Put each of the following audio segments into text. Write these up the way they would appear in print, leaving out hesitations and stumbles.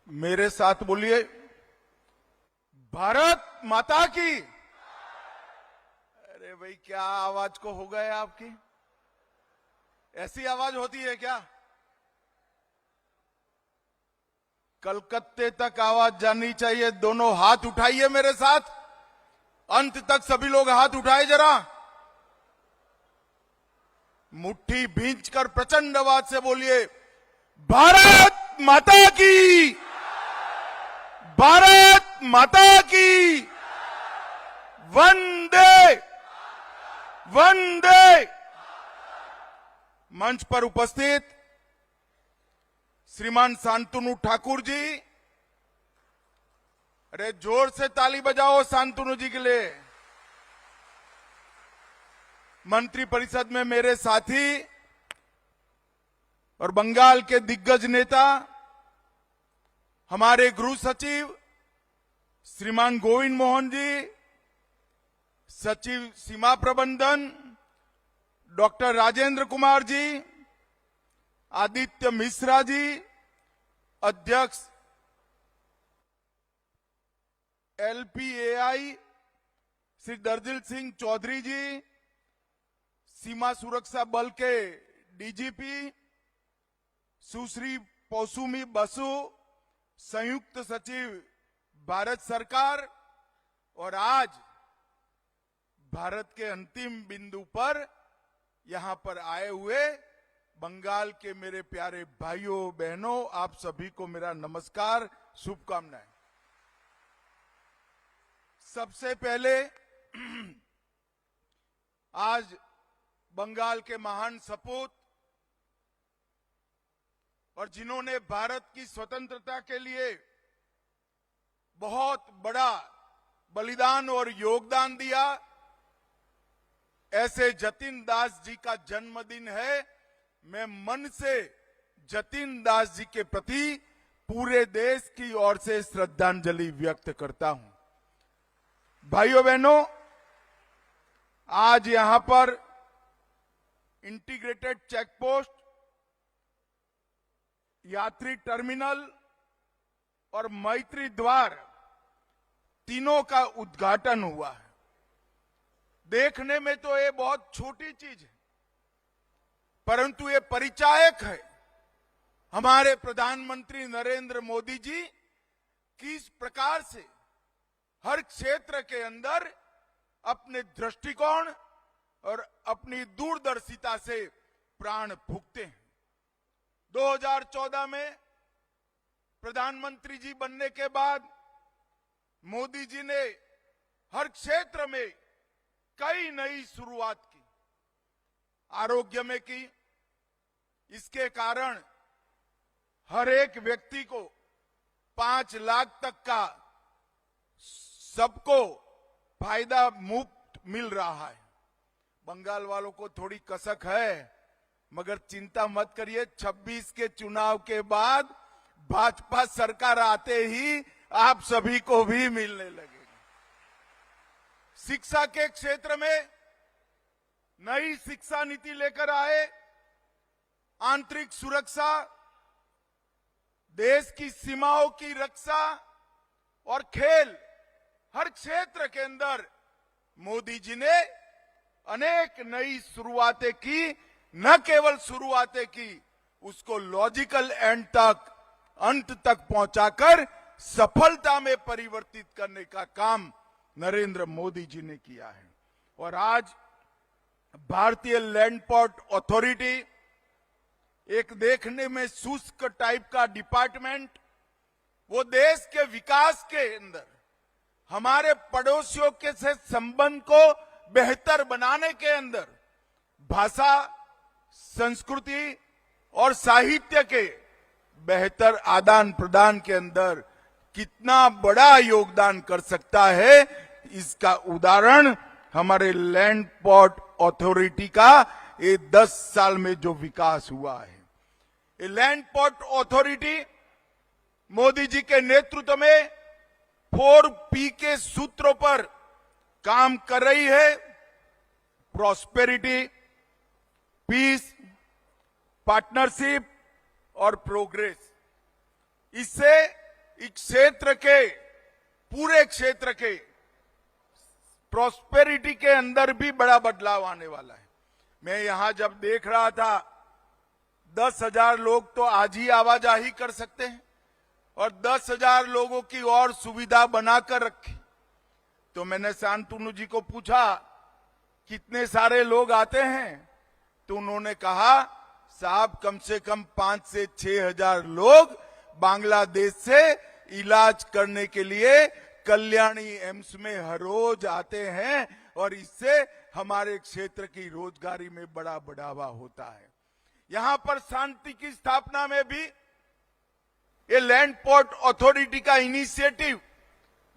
मेरे साथ बोलिए, भारत माता की। अरे भाई, क्या आवाज को हो गए आपकी? ऐसी आवाज होती है क्या? कलकत्ते तक आवाज जानी चाहिए। दोनों हाथ उठाइए मेरे साथ, अंत तक सभी लोग हाथ उठाए जरा। मुट्ठी भींच कर प्रचंड आवाज से बोलिए, भारत माता की, भारत माता की, वंदे वंदे। मंच पर उपस्थित श्रीमान शांतनु ठाकुर जी, अरे जोर से ताली बजाओ शांतनु जी के लिए। मंत्री परिषद में मेरे साथी और बंगाल के दिग्गज नेता, हमारे गृह सचिव श्रीमान गोविंद मोहन जी, सचिव सीमा प्रबंधन डॉक्टर राजेंद्र कुमार जी, आदित्य मिश्रा जी, अध्यक्ष LPAI श्री दर्जिल सिंह चौधरी जी, सीमा सुरक्षा बल के DGP सुश्री पौसुमी बसु, संयुक्त सचिव भारत सरकार, और आज भारत के अंतिम बिंदु पर यहां पर आए हुए बंगाल के मेरे प्यारे भाइयों बहनों, आप सभी को मेरा नमस्कार, शुभकामनाएं। सबसे पहले आज बंगाल के महान सपूत और जिन्होंने भारत की स्वतंत्रता के लिए बहुत बड़ा बलिदान और योगदान दिया, ऐसे जतिन दास जी का जन्मदिन है। मैं मन से जतिन दास जी के प्रति पूरे देश की ओर से श्रद्धांजलि व्यक्त करता हूं। भाइयों बहनों, आज यहां पर इंटीग्रेटेड चेक पोस्ट, यात्री टर्मिनल और मैत्री द्वार तीनों का उद्घाटन हुआ है। देखने में तो ये बहुत छोटी चीज है, परंतु ये परिचायक है हमारे प्रधानमंत्री नरेंद्र मोदी जी किस प्रकार से हर क्षेत्र के अंदर अपने दृष्टिकोण और अपनी दूरदर्शिता से प्राण फूंकते हैं। 2014 में प्रधानमंत्री जी बनने के बाद मोदी जी ने हर क्षेत्र में कई नई शुरुआत की, आरोग्य में की। इसके कारण हर एक व्यक्ति को 5 लाख तक का सबको फायदा मुफ्त मिल रहा है। बंगाल वालों को थोड़ी कसक है, मगर चिंता मत करिए, 26 के चुनाव के बाद भाजपा सरकार आते ही आप सभी को भी मिलने लगेगी। शिक्षा के क्षेत्र में नई शिक्षा नीति लेकर आए, आंतरिक सुरक्षा, देश की सीमाओं की रक्षा और खेल, हर क्षेत्र के अंदर मोदी जी ने अनेक नई शुरुआतें की। न केवल शुरुआतें की, उसको लॉजिकल एंड तक, अंत तक पहुंचाकर सफलता में परिवर्तित करने का काम नरेंद्र मोदी जी ने किया है। और आज भारतीय लैंड पोर्ट अथॉरिटी, एक देखने में शुष्क टाइप का डिपार्टमेंट, वो देश के विकास के अंदर हमारे पड़ोसियों के से संबंध को बेहतर बनाने के अंदर भाषा, संस्कृति और साहित्य के बेहतर आदान प्रदान के अंदर कितना बड़ा योगदान कर सकता है, इसका उदाहरण हमारे लैंड पोर्ट अथॉरिटी का ये 10 साल में जो विकास हुआ है। ये land port authority Modi ji के नेतृत्व में 4P के सूत्रों पर काम कर रही है। प्रॉस्पेरिटी, पीस, पार्टनरशिप और प्रोग्रेस। इससे इस क्षेत्र के, पूरे क्षेत्र के प्रॉस्पेरिटी के अंदर भी बड़ा बदलाव आने वाला है। मैं यहां जब देख रहा था 10,000 लोग तो आज ही आवाजाही कर सकते हैं और 10,000 लोगों की और सुविधा बनाकर रखी। तो मैंने शांतनु जी को पूछा कितने सारे लोग आते हैं, तो उन्होंने कहा साहब कम से कम 5 से 6,000 लोग बांग्लादेश से इलाज करने के लिए कल्याणी एम्स में हर रोज आते हैं और इससे हमारे क्षेत्र की रोजगारी में बड़ा बढ़ावा होता है। यहां पर शांति की स्थापना में भी ये लैंड पोर्ट अथॉरिटी का इनिशिएटिव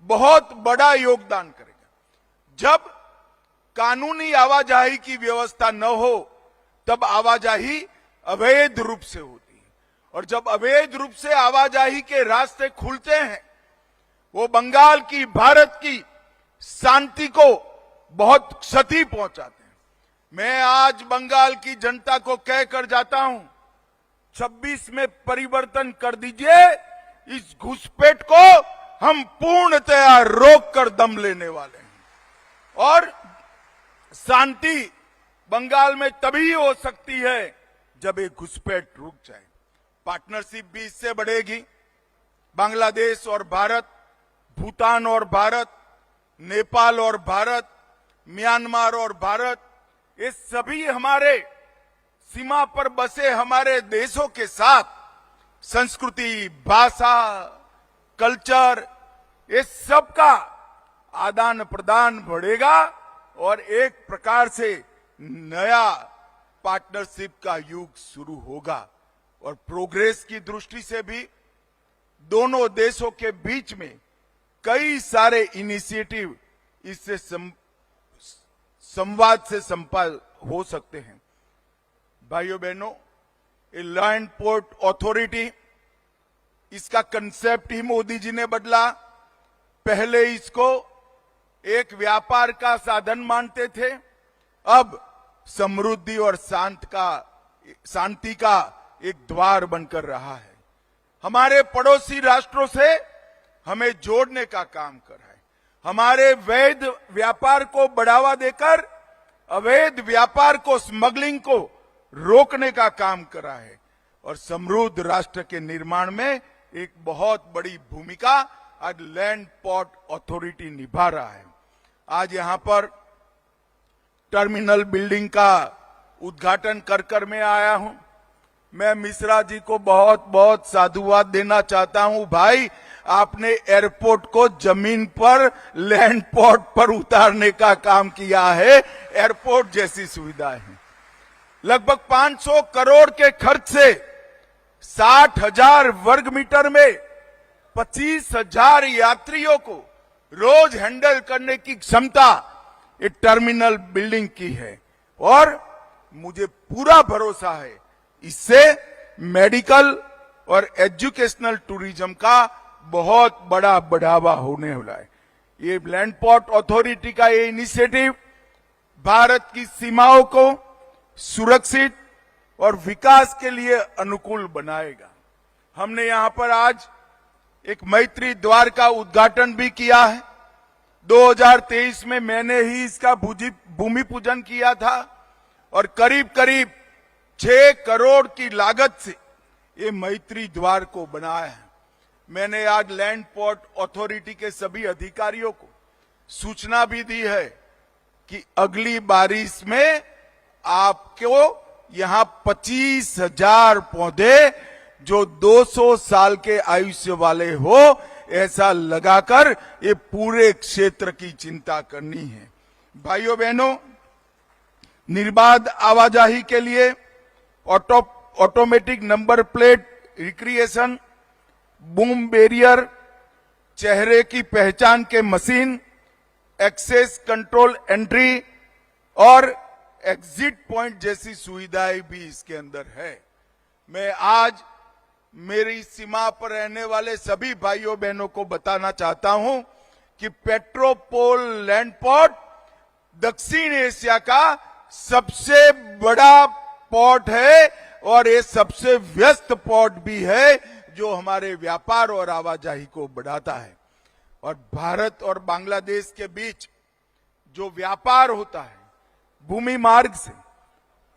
बहुत बड़ा योगदान करेगा। जब कानूनी आवाजाही की व्यवस्था न हो तब आवाजाही अवैध रूप से होती है, और जब अवैध रूप से आवाजाही के रास्ते खुलते हैं वो बंगाल की, भारत की शांति को बहुत क्षति पहुंचाते हैं। मैं आज बंगाल की जनता को कहकर जाता हूं 26 में परिवर्तन कर दीजिए, इस घुसपैठ को हम पूर्णतया रोक कर दम लेने वाले हैं। और शांति बंगाल में तभी हो सकती है जब एक घुसपैठ रुक जाए। पार्टनरशिप भी इससे बढ़ेगी। बांग्लादेश और भारत, भूटान और भारत, नेपाल और भारत, म्यांमार और भारत, ये सभी हमारे सीमा पर बसे हमारे देशों के साथ संस्कृति, भाषा, कल्चर, ये सब का आदान प्रदान बढ़ेगा और एक प्रकार से नया पार्टनरशिप का युग शुरू होगा। और प्रोग्रेस की दृष्टि से भी दोनों देशों के बीच में कई सारे इनिशिएटिव इससे संवाद से संपन्न हो सकते हैं। भाइयों बहनों, ये लैंड पोर्ट अथॉरिटी, इसका कंसेप्ट ही मोदी जी ने बदला। पहले इसको एक व्यापार का साधन मानते थे, अब समृद्धि और शांति का एक द्वार बनकर रहा है। हमारे पड़ोसी राष्ट्रों से हमें जोड़ने का काम कर रहा है। हमारे वैध व्यापार को बढ़ावा देकर अवैध व्यापार को, स्मगलिंग को रोकने का काम कर रहा है और समृद्ध राष्ट्र के निर्माण में एक बहुत बड़ी भूमिका आज लैंड पोर्ट अथॉरिटी निभा रहा है। आज यहां पर टर्मिनल बिल्डिंग का उद्घाटन कर मैं आया हूं। मैं मिश्रा जी को बहुत बहुत साधुवाद देना चाहता हूं। भाई, आपने एयरपोर्ट को जमीन पर लैंड पोर्ट पर उतारने का काम किया है। एयरपोर्ट जैसी सुविधा है। लगभग 500 करोड़ के खर्च से 60,000 वर्ग मीटर में 25,000 यात्रियों को रोज हैंडल करने की क्षमता ये टर्मिनल बिल्डिंग की है। और मुझे पूरा भरोसा है इससे मेडिकल और एजुकेशनल टूरिज्म का बहुत बड़ा बढ़ावा होने वाला है। ये लैंड पोर्ट अथॉरिटी का ये इनिशिएटिव भारत की सीमाओं को सुरक्षित और विकास के लिए अनुकूल बनाएगा। हमने यहां पर आज एक मैत्री द्वार का उद्घाटन भी किया है। 2023 में मैंने ही इसका भूमि पूजन किया था और करीब करीब 6 करोड़ की लागत से ये मैत्री द्वार को बनाया है। मैंने आज लैंड पोर्ट अथॉरिटी के सभी अधिकारियों को सूचना भी दी है कि अगली बारिश में आपको यहां 25,000 पौधे जो 200 साल के आयुष्य वाले हो ऐसा लगाकर ये पूरे क्षेत्र की चिंता करनी है। भाइयों बहनों, निर्बाध आवाजाही के लिए automatic number plate recreation, boom barrier, चेहरे की पहचान के मशीन, एक्सेस कंट्रोल एंट्री और एग्जिट पॉइंट जैसी सुविधाएं भी इसके अंदर है। मैं आज मेरी सीमा पर रहने वाले सभी भाइयों बहनों को बताना चाहता हूं कि पेट्रोपोल लैंड पोर्ट दक्षिण एशिया का सबसे बड़ा पोर्ट है और ये सबसे व्यस्त पोर्ट भी है। जो हमारे व्यापार और आवाजाही को बढ़ाता है। और भारत और बांग्लादेश के बीच जो व्यापार होता है भूमि मार्ग से,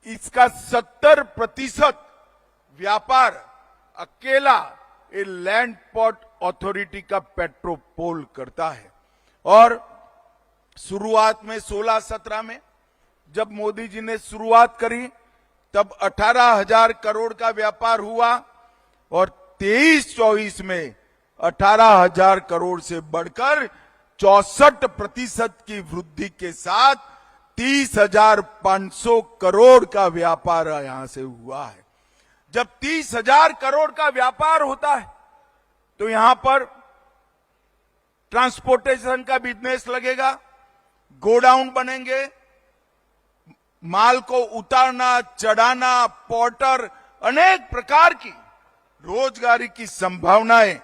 इसका 70% व्यापार अकेला ये लैंड पोर्ट अथॉरिटी का पेट्रोपोल करता है। और शुरुआत में 16-17 में जब मोदी जी ने शुरुआत करी तब 18,000 करोड़ का व्यापार हुआ और 23-24 में 18,000 करोड़ से बढ़कर 64% की वृद्धि के साथ 30,500 करोड़ का व्यापार यहां से हुआ है। जब 30,000 करोड़ का व्यापार होता है तो यहां पर ट्रांसपोर्टेशन का बिजनेस लगेगा, गोडाउन बनेंगे, माल को उतारना चढ़ाना, पोर्टर, अनेक प्रकार की रोजगारी की संभावनाएं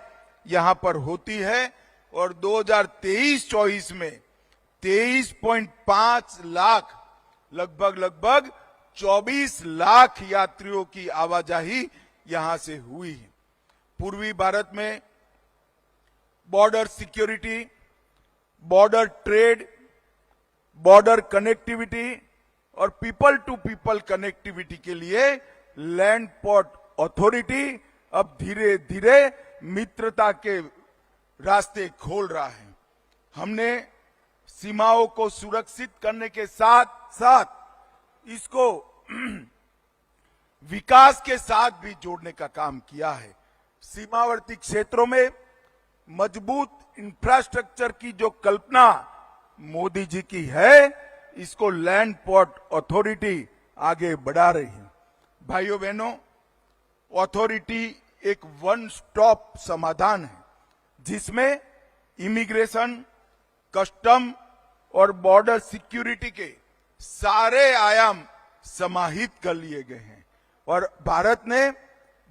यहां पर होती है। और 2023-24 में 23.5 लाख लगभग 24 लाख यात्रियों की आवाजाही यहां से हुई है। पूर्वी भारत में border security, border trade, border connectivity और पीपल टू पीपल कनेक्टिविटी के लिए लैंड पोर्ट अथॉरिटी अब धीरे धीरे मित्रता के रास्ते खोल रहा है। हमने सीमाओं को सुरक्षित करने के साथ साथ इसको विकास के साथ भी जोड़ने का काम किया है। सीमावर्ती क्षेत्रों में मजबूत इंफ्रास्ट्रक्चर की जो कल्पना मोदी जी की है, इसको लैंड पोर्ट अथॉरिटी आगे बढ़ा रही है। भाइयों बहनों, अथॉरिटी एक वन स्टॉप समाधान है जिसमें इमिग्रेशन, कस्टम और बॉर्डर सिक्योरिटी के सारे आयाम समाहित कर लिए गए हैं। और भारत ने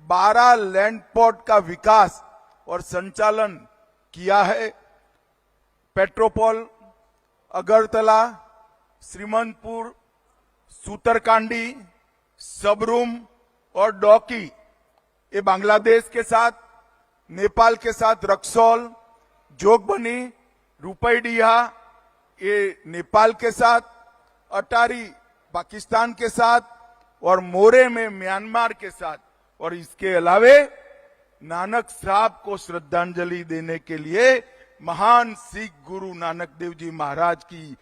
12 लैंड पोर्ट का विकास और संचालन किया है। पेट्रोपोल, अगरतला, श्रीमंतपुर, सूतरकांडी, सबरूम और डोकी ये बांग्लादेश के साथ, नेपाल के साथ रक्सौल, जोगबनी, रुपईडीहा ये नेपाल के साथ, अटारी पाकिस्तान के साथ और मोरे में म्यांमार के साथ। और इसके अलावे नानक साहब को श्रद्धांजलि देने के लिए महान सिख गुरु नानक देव जी महाराज की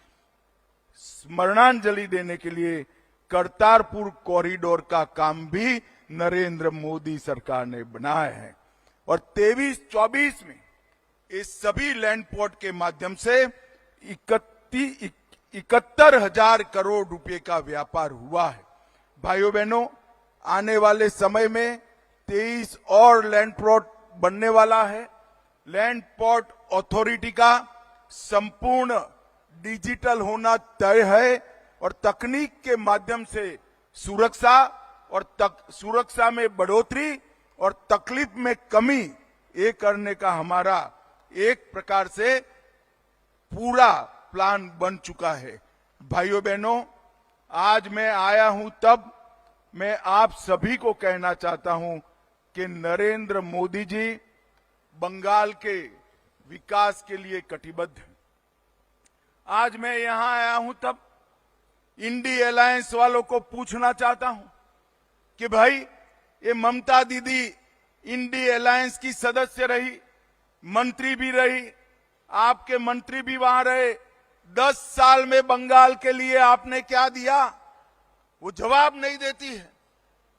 स्मरणांजलि देने के लिए करतारपुर कॉरिडोर का काम भी नरेंद्र मोदी सरकार ने बनाया है। और 23-24 में इस सभी लैंड पोर्ट के माध्यम से 71,000 करोड़ रुपए का व्यापार हुआ है। भाइयों बहनों, आने वाले समय में 23 और लैंड पोर्ट बनने वाला है। लैंड पोर्ट अथॉरिटी का संपूर्ण डिजिटल होना तय है और तकनीक के माध्यम से सुरक्षा और सुरक्षा में बढ़ोतरी और तकलीफ में कमी ये करने का हमारा एक प्रकार से पूरा प्लान बन चुका है। भाइयों बहनों, आज मैं आया हूं तब मैं आप सभी को कहना चाहता हूं कि नरेंद्र मोदी जी बंगाल के विकास के लिए कटिबद्ध हैं। आज मैं यहां आया हूं तब इंडी अलायंस वालों को पूछना चाहता हूं कि भाई, ये ममता दीदी इंडी अलायंस की सदस्य रही, मंत्री भी रही, आपके मंत्री भी वहां रहे। 10 साल में बंगाल के लिए आपने क्या दिया? वो जवाब नहीं देती है।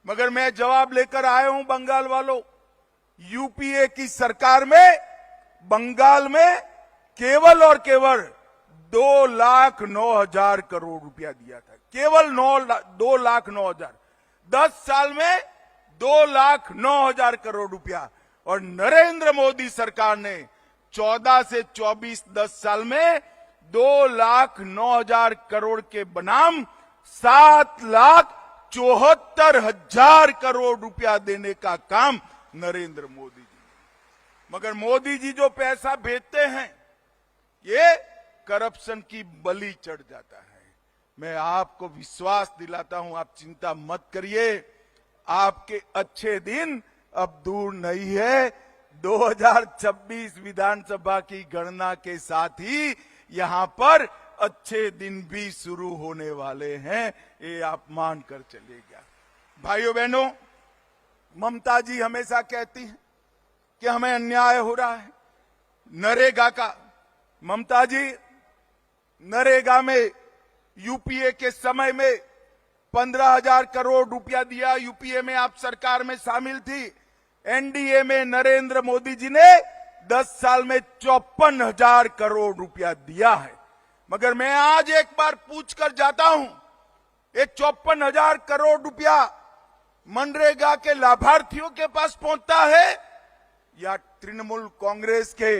मगर मैं जवाब लेकर आया हूं बंगाल वालों। यूपीए की सरकार में बंगाल में केवल और केवल 2,09,000 करोड़ रुपया दिया था। केवल 2,09,000। 10 साल में 2,09,000 करोड़ रुपया। और नरेंद्र मोदी सरकार ने 14 से 24 10 साल में 2,09,000 करोड़ के बनाम 7,74,000 करोड़ रुपया देने का काम नरेंद्र मोदी जी। मगर मोदी जी जो पैसा भेजते हैं ये करप्शन की बलि चढ़ जाता है। मैं आपको विश्वास दिलाता हूं, आप चिंता मत करिए, आपके अच्छे दिन अब दूर नहीं है। 2026 विधानसभा की गणना के साथ ही यहां पर अच्छे दिन भी शुरू होने वाले हैं, ये आप मान कर चलिएगा। भाइयों बहनों, ममता जी हमेशा कहती हैं कि हमें अन्याय हो रहा है। नरेगा का, ममता जी नरेगा में यूपीए के समय में 15,000 करोड़ रुपया दिया। यूपीए में आप सरकार में शामिल थी। एनडीए में नरेंद्र मोदी जी ने 10 साल में 54,000 करोड़ रुपया दिया है। मगर मैं आज एक बार पूछ कर जाता हूं, ये 54,000 करोड़ रुपया मनरेगा के लाभार्थियों के पास पहुंचता है या तृणमूल कांग्रेस के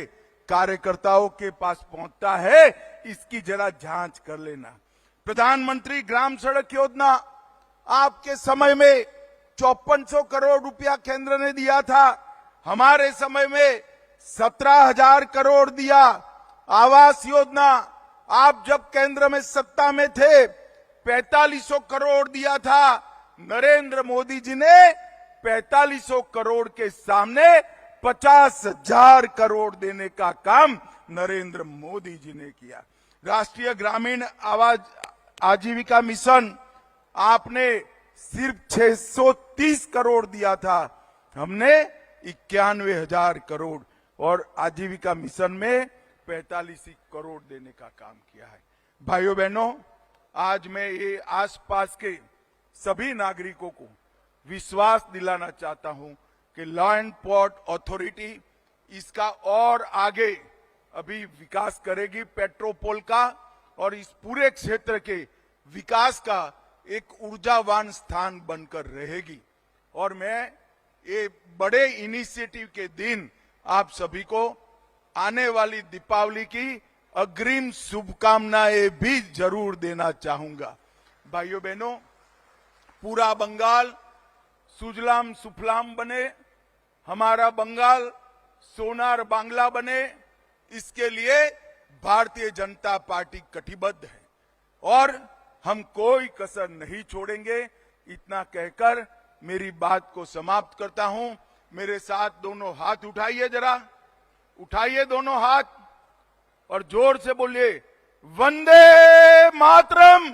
कार्यकर्ताओं के पास पहुंचता है? इसकी जरा जांच कर लेना। प्रधानमंत्री ग्राम सड़क योजना आपके समय में 5400 करोड़ रुपया केंद्र ने दिया था। हमारे समय में 17,000 करोड़ दिया। आवास योजना आप जब केंद्र में सत्ता में थे 4500 करोड़ दिया था। नरेंद्र मोदी जी ने 4500 करोड़ के सामने 50,000 करोड़ देने का काम नरेंद्र मोदी जी ने किया। राष्ट्रीय ग्रामीण आजीविका मिशन आपने सिर्फ 630 करोड़ दिया था, हमने 91,000 करोड़ और आजीविका मिशन में 45 करोड़ देने का काम किया है। भाइयों बहनों, आज मैं ये आसपास के सभी नागरिकों को विश्वास दिलाना चाहता हूं कि लॉ एंड पोर्ट अथॉरिटी इसका और आगे अभी विकास करेगी, पेट्रोपोल का और इस पूरे क्षेत्र के विकास का एक ऊर्जावान स्थान बनकर रहेगी। और मैं ये बड़े इनिशिएटिव के दिन आप सभी को आने वाली दीपावली की अग्रिम शुभकामनाएं भी जरूर देना चाहूंगा। भाइयों बहनों, पूरा बंगाल सुजलाम सुफलाम बने, हमारा बंगाल सोनार बांग्ला बने, इसके लिए भारतीय जनता पार्टी कटिबद्ध है और हम कोई कसर नहीं छोड़ेंगे। इतना कहकर मेरी बात को समाप्त करता हूं। मेरे साथ दोनों हाथ उठाइए, जरा उठाइए दोनों हाथ और जोर से बोलिए, वंदे मातरम,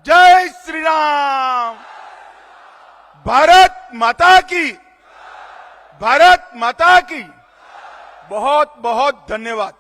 जय श्री राम, भारत माता की, भारत माता की। बहुत बहुत धन्यवाद।